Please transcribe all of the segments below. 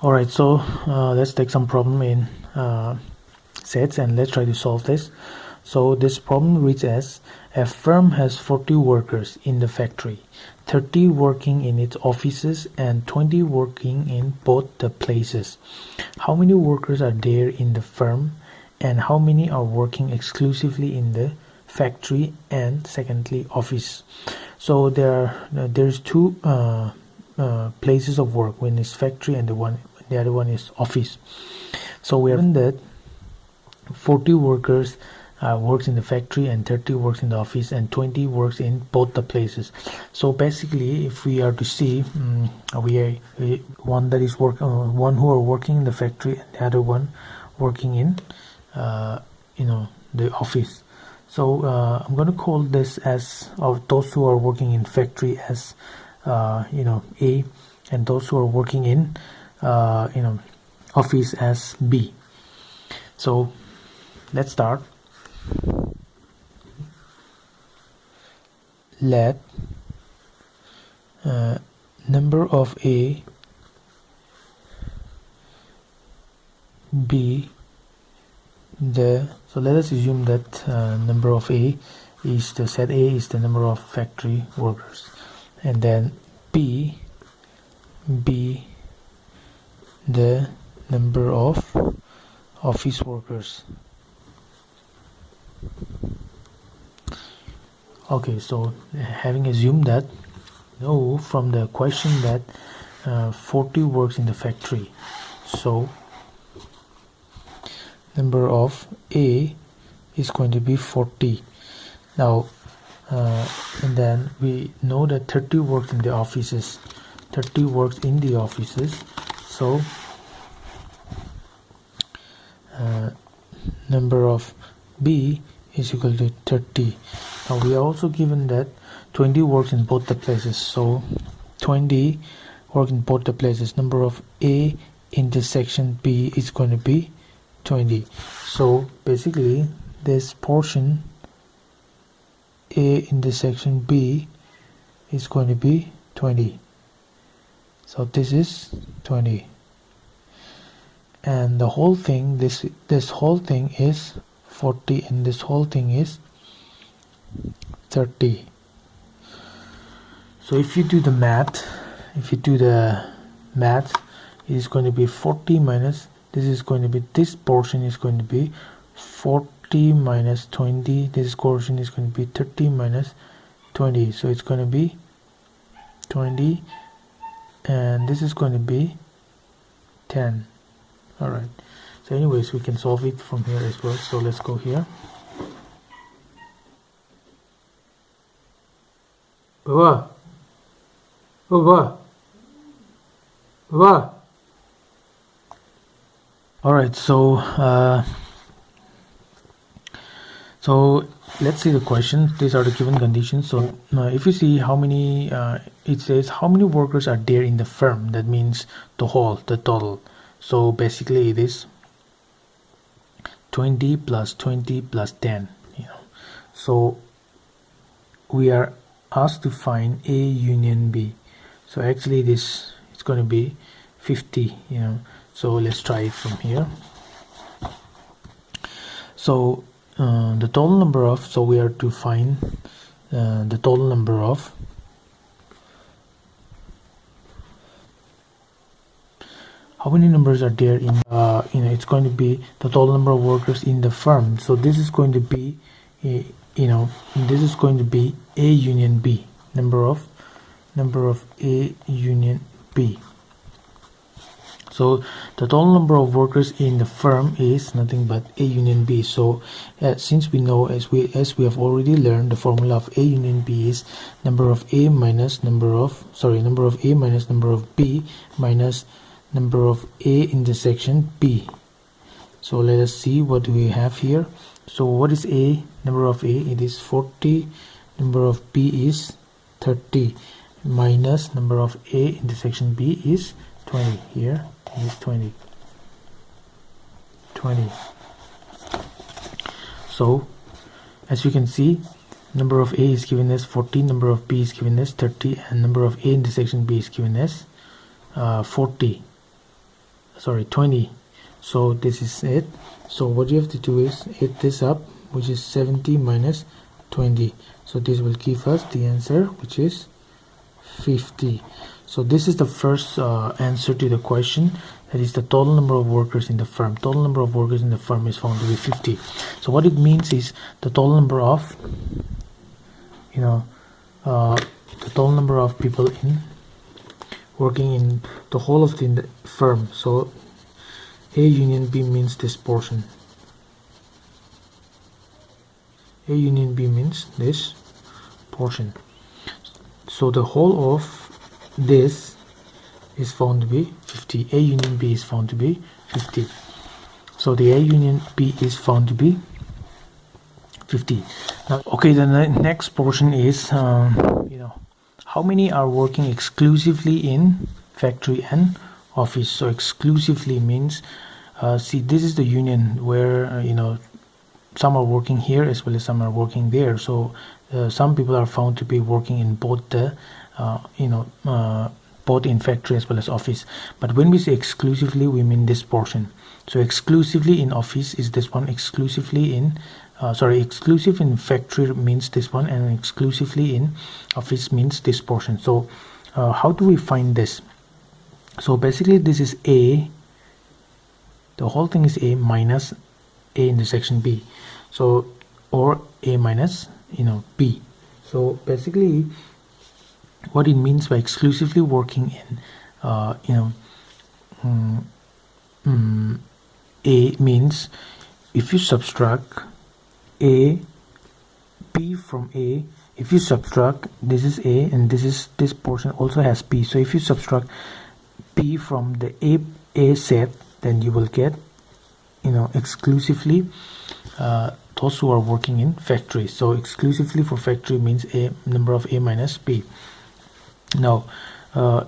Alright, so let's take some problem in sets and let's try to solve this. So this problem reads as: a firm has 40 workers in the factory, 30 working in its offices and 20 working in both the places. How many workers are there in the firm, and how many are working exclusively in the factory and secondly office? So there's two places of work. One is factory and the other one is office. So we have that 40 workers works in the factory and 30 works in the office and 20 works in both the places. So basically, if we are to see one that is one who are working in the factory and the other one working in the office. So I'm going to call this as those who are working in factory as A, and those who are working in office as B. So let's start. Let number of A be so let us assume that number of A is the set A is the number of factory workers, and then B be the number of office workers. Okay, so having assumed that, know from the question that 40 works in the factory, so number of A is going to be 40. Now and then we know that 30 works in the offices. 30 works in the offices, so number of B is equal to 30. Now we are also given that 20 works in both the places, so 20 work in both the places. Number of A intersection B is going to be 20. So basically this portion A intersection B is going to be 20. So this is 20, and the whole thing, this whole thing is 40, and this whole thing is 30. So if you do the math, it is going to be 40 minus, this portion is going to be 40 minus 20, this portion is going to be 30 minus 20, so it's going to be 20, and this is going to be 10. Alright, so anyways, we can solve it from here as well. So let's go here. Baba. Alright, so let's see the question. These are the given conditions. So if you see how many, it says how many workers are there in the firm. That means the total. So basically it is 20 plus 20 plus 10. So we are asked to find A union B. So actually it's going to be 50. So let's try it from here. So the total number of, so we are to find the total number of how many numbers are there in it's going to be the total number of workers in the firm. So this is going to be this is going to be A union B, number of A union B. So the total number of workers in the firm is nothing but A union B. So since we know, as we have already learned, the formula of A union B is number of A minus number of A minus number of B minus number of A intersection B. So let us see what we have here. So what is A? Number of A, it is 40. Number of B is 30 minus number of A intersection B is 20. Here it is 20. So as you can see, number of A is given as 40, number of B is given as 30, and number of A intersection B is given as 40. sorry, 20. So this is it. So what you have to do is add this up, which is 70 minus 20. So this will give us the answer, which is 50. So this is the first answer to the question, that is the total number of workers in the firm. Total number of workers in the firm is found to be 50. So what it means is the total number of, the total number of people in working in the whole of the firm. So A union B means this portion. A union B means this portion. So the whole of this is found to be 50. A union B is found to be 50. So the A union B is found to be 50. Now, okay, the next portion is, how many are working exclusively in factory and office? So exclusively means, see, this is the union where, some are working here as well as some are working there. So some people are found to be working in both the, both in factory as well as office. But when we say exclusively, we mean this portion. So exclusively in office is this one, exclusively in exclusive in factory means this one, and exclusively in office means this portion. So how do we find this? So basically this is A, the whole thing is A minus A intersection B, so, or A minus B. So basically what it means by exclusively working in A means if you subtract A, B from A, if you subtract, this is A and this portion also has B. So if you subtract B from the A set, then you will get exclusively those who are working in factory. So exclusively for factory means a number of A minus B. Now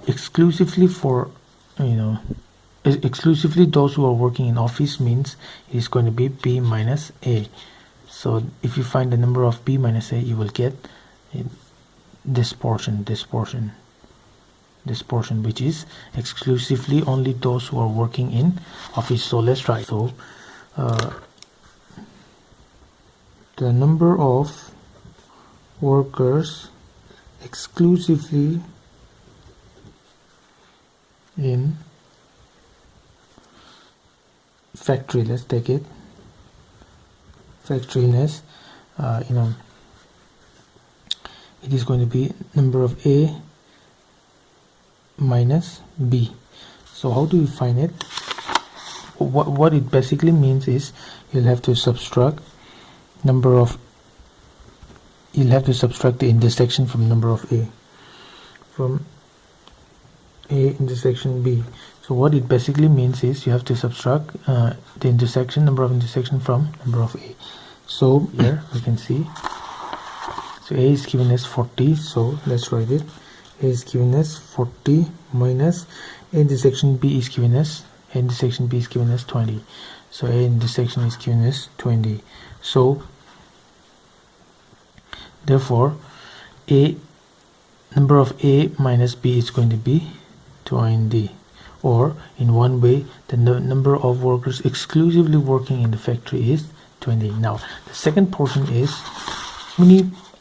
exclusively for exclusively those who are working in office means it is going to be B minus A. So if you find the number of B minus A, you will get this portion, which is exclusively only those who are working in office. So let's try. So the number of workers exclusively in factory, let's take it, factoriness, it is going to be number of A minus B. So how do we find it? What it basically means is you'll have to subtract the intersection from number of A, from A intersection B. So what it basically means is you have to subtract the number of intersection from number of A. So here we can see, so A is given as 40, so let's write it. A is given as 40 minus A intersection B is given as 20. So A intersection is given as 20. So therefore A number of A minus B is going to be 20, or in one way the number of workers exclusively working in the factory is 20. Now the second portion is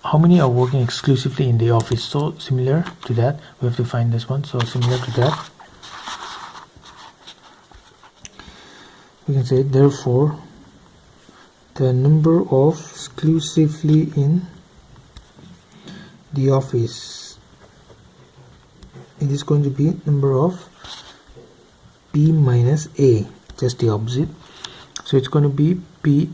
how many are working exclusively in the office. So similar to that, we have to find this one. So similar to that, we can say therefore the number of exclusively in the office, it is going to be number of B minus A, just the opposite. So it's going to be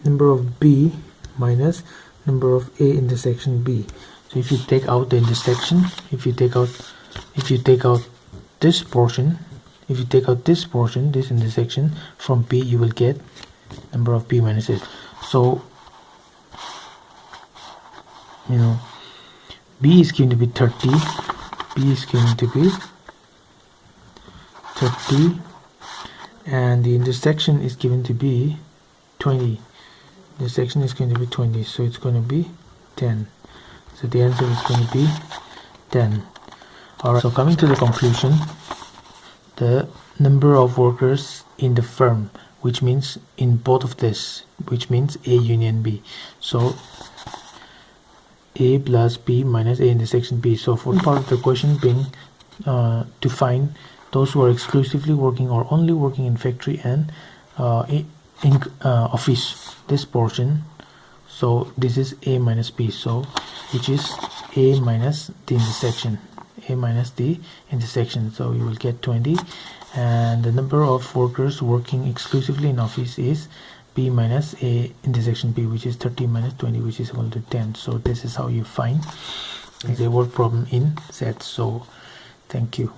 number of B minus number of A intersection B. So if you take out the intersection, if you take out this portion, this intersection from B, you will get number of B minus A. So B is going to be 30, B is going to be 30, and the intersection is given to be 20. The section is going to be 20, so it's going to be 10. So the answer is going to be 10. Alright, so coming to the conclusion, the number of workers in the firm, which means in both of this, which means A union B. So A plus B minus A intersection B. So for part of the question being to find those who are exclusively working or only working in factory and in office, this portion. So this is A minus B, so which is A minus the intersection, A minus the intersection. So you will get 20, and the number of workers working exclusively in office is B minus A intersection B, which is 30 minus 20, which is equal to 10. So this is how you find the word problem in sets. So thank you.